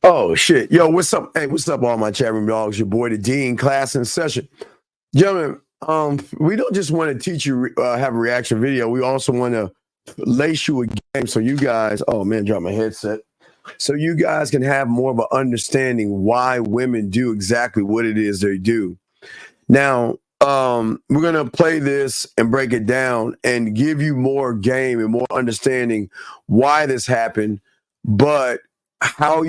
Oh shit. Yo, what's up? Hey, what's up, all my chat room dogs? Your boy the Dean, class in session. Gentlemen, we don't just want to teach you have a reaction video. We also want to lace you a game so you guys, oh man, drop my headset. So you guys can have more of an understanding why women do exactly what it is they do. Now, we're gonna play this and break it down and give you more game and more understanding why this happened, but how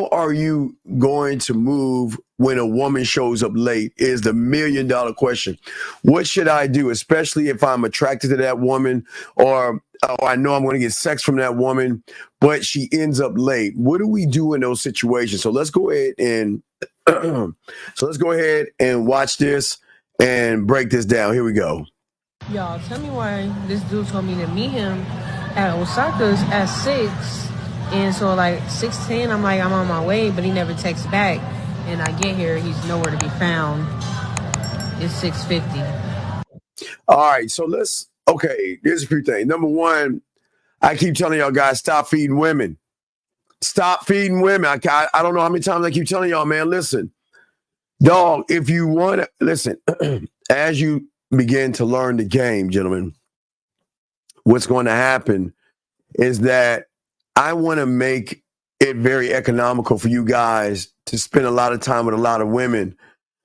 are you going to move when a woman shows up late is the $1,000,000 question. What should I do, especially if I'm attracted to that woman or I know I'm going to get sex from that woman, but she ends up late? What do we do in those situations? So let's go ahead and watch this and break this down. Here we go. Y'all, tell me why this dude told me to meet him at Osaka's at 6. And so like 6:10, I'm like, I'm on my way, but he never texts back. And I get here, he's nowhere to be found. It's 6:50. All right, so here's a few things. Number one, I keep telling y'all guys, stop feeding women. Stop feeding women. I don't know how many times I keep telling y'all, man, listen. Dog, if you want to, listen, as you begin to learn the game, gentlemen, what's going to happen is that I want to make it very economical for you guys to spend a lot of time with a lot of women.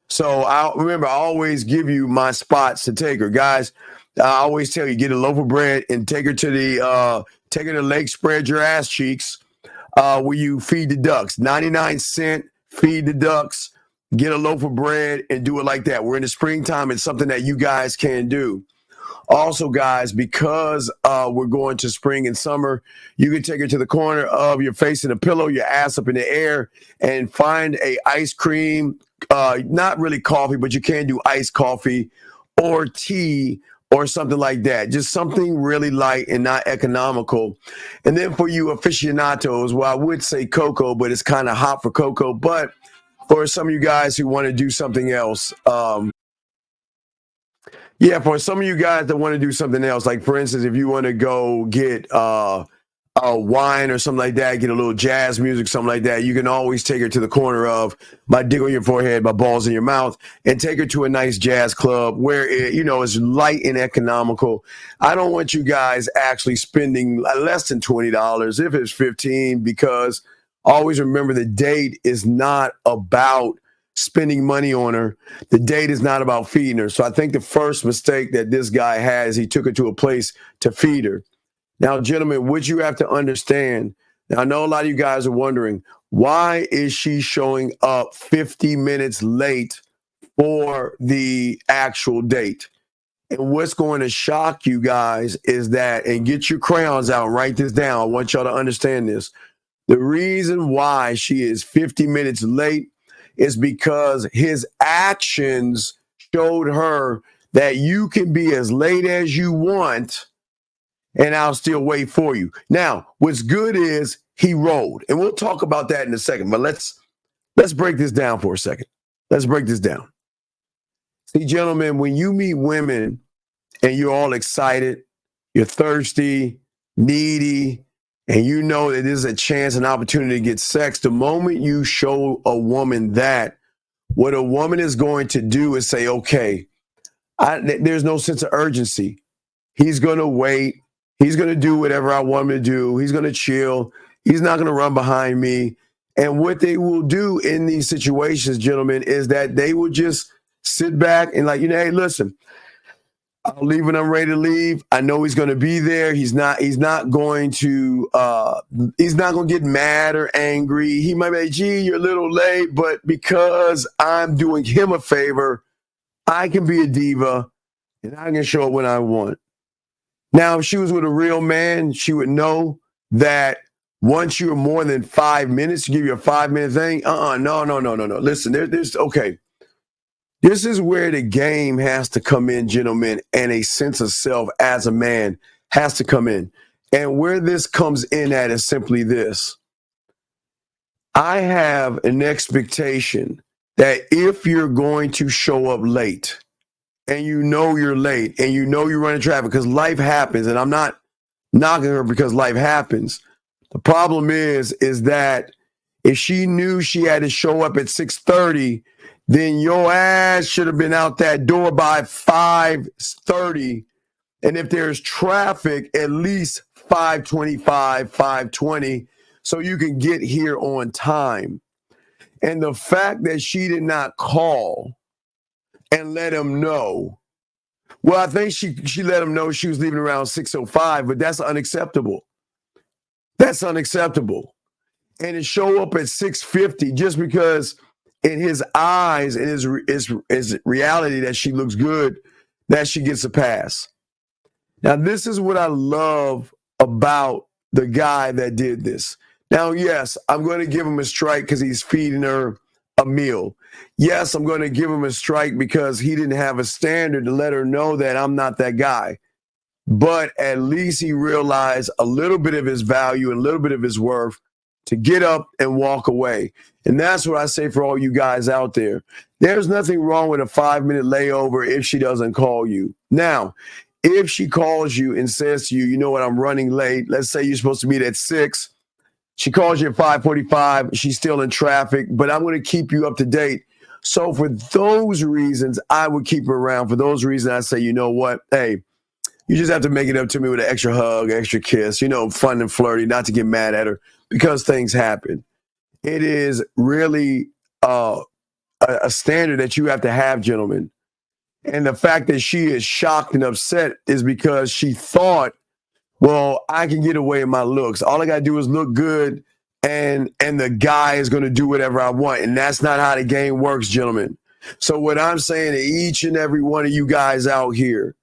So I always give you my spots to take her. Guys, I always tell you, get a loaf of bread and take her to the lake, spread your ass cheeks, where you feed the ducks. 99 cents, feed the ducks, get a loaf of bread and do it like that. We're in the springtime. It's something that you guys can do. Also, guys, because we're going to spring and summer, you can take her to the corner of your face in a pillow, your ass up in the air, and find a ice cream, not really coffee, but you can do iced coffee or tea or something like that. Just something really light and not economical. And then for you aficionados, well, I would say cocoa, but it's kind of hot for cocoa. But for some of you guys who want to do something else, for some of you guys that want to do something else, like for instance, if you want to go get a wine or something like that, get a little jazz music, something like that, you can always take her to the corner of my dick on your forehead, my balls in your mouth, and take her to a nice jazz club where it's light and economical. I don't want you guys actually spending less than $20 if it's $15, because always remember the date is not about spending money on her. The date is not about feeding her. So I think the first mistake that this guy has, he took her to a place to feed her. Now, gentlemen, what you have to understand, now I know a lot of you guys are wondering, why is she showing up 50 minutes late for the actual date? And what's going to shock you guys is that, and get your crayons out and write this down, I want y'all to understand this. The reason why she is 50 minutes late is because his actions showed her that you can be as late as you want and I'll still wait for you. Now, what's good is he rolled, and we'll talk about that in a second, but let's break this down for a second. Let's break this down. See, gentlemen, when you meet women and you're all excited, you're thirsty, needy, and you know that there's a chance, an opportunity to get sex, the moment you show a woman that, what a woman is going to do is say, okay, there's no sense of urgency. He's going to wait. He's going to do whatever I want him to do. He's going to chill. He's not going to run behind me. And what they will do in these situations, gentlemen, is that they will just sit back and hey, listen, I'll leave when I'm ready to leave. I know he's going to be there. He's not going to get mad or angry. He might be like, gee, you're a little late, but because I'm doing him a favor, I can be a diva and I can show up when I want. Now, if she was with a real man, she would know that once you're more than 5 minutes, to give you a 5-minute thing, no. Listen, okay. This is where the game has to come in, gentlemen, and a sense of self as a man has to come in. And where this comes in at is simply this. I have an expectation that if you're going to show up late, and you know you're late, and you know you're running traffic, because life happens, and I'm not knocking her because life happens. The problem is that If she knew she had to show up at 6:30, then your ass should have been out that door by 5:30. And if there's traffic, at least 5:25, 5:20, so you can get here on time. And the fact that she did not call and let him know, well, I think she let him know she was leaving around 6:05, but that's unacceptable. That's unacceptable. And to show up at 6:50 just because in his eyes and his reality that she looks good, that she gets a pass. Now, this is what I love about the guy that did this. Now, yes, I'm going to give him a strike because he's feeding her a meal. Yes, I'm going to give him a strike because he didn't have a standard to let her know that I'm not that guy. But at least he realized a little bit of his value and a little bit of his worth to get up and walk away. And that's what I say for all you guys out there. There's nothing wrong with a 5-minute layover if she doesn't call you. Now, if she calls you and says to you, you know what, I'm running late. Let's say you're supposed to meet at 6. She calls you at 5:45. She's still in traffic, but I'm going to keep you up to date. So for those reasons, I would keep her around. For those reasons, I say, you know what, hey, you just have to make it up to me with an extra hug, extra kiss, fun and flirty, not to get mad at her because things happen. It is really a standard that you have to have, gentlemen. And the fact that she is shocked and upset is because she thought, well, I can get away with my looks. All I got to do is look good, and the guy is going to do whatever I want. And that's not how the game works, gentlemen. So what I'm saying to each and every one of you guys out here,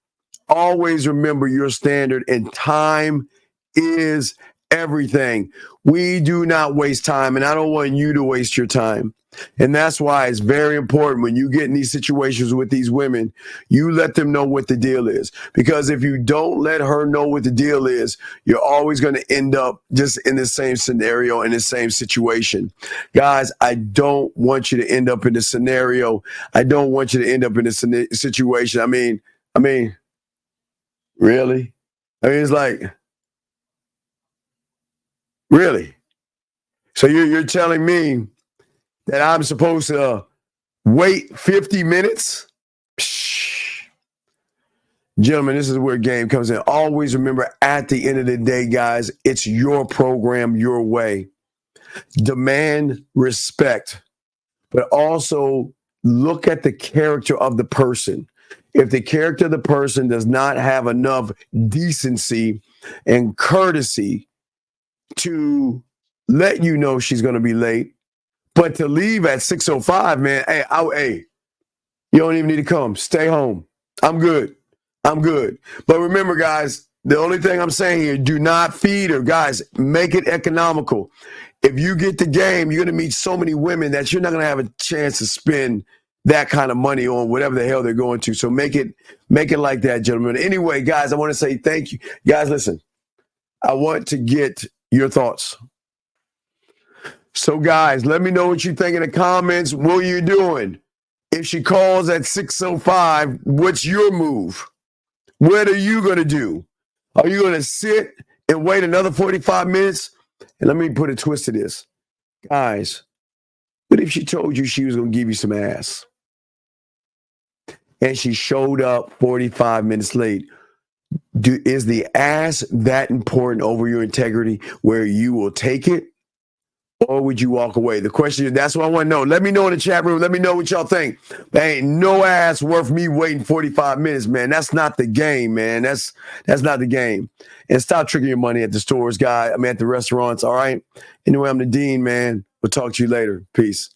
always remember your standard, and time is everything. We do not waste time, and I don't want you to waste your time. And that's why it's very important when you get in these situations with these women, you let them know what the deal is. Because if you don't let her know what the deal is, you're always going to end up just in the same scenario, in the same situation. Guys, I don't want you to end up in the scenario. I don't want you to end up in this situation. I mean, really? It's like, really? So you're telling me that I'm supposed to wait 50 minutes? Psh. Gentlemen, this is where game comes in. Always remember, at the end of the day, guys, it's your program, your way. Demand respect, but also look at the character of the person. If the character of the person does not have enough decency and courtesy to let you know she's going to be late, but to leave at 6:05, man, hey, you don't even need to come. Stay home. I'm good. But remember, guys, the only thing I'm saying here, do not feed her. Guys, make it economical. If you get the game, you're going to meet so many women that you're not going to have a chance to spend that kind of money on whatever the hell they're going to. So make it like that, gentlemen. Anyway, guys, I want to say thank you. Guys, listen, I want to get your thoughts. So, guys, let me know what you think in the comments. What are you doing? If she calls at 6:05, what's your move? What are you going to do? Are you going to sit and wait another 45 minutes? And let me put a twist to this. Guys, what if she told you she was going to give you some ass? And she showed up 45 minutes late. Is the ass that important over your integrity where you will take it? Or would you walk away? The question is, that's what I want to know. Let me know in the chat room. Let me know what y'all think. There ain't no ass worth me waiting 45 minutes, man. That's not the game, man. That's not the game. And stop tricking your money at the stores, guy. I mean, at the restaurants, all right? Anyway, I'm the Dean, man. We'll talk to you later. Peace.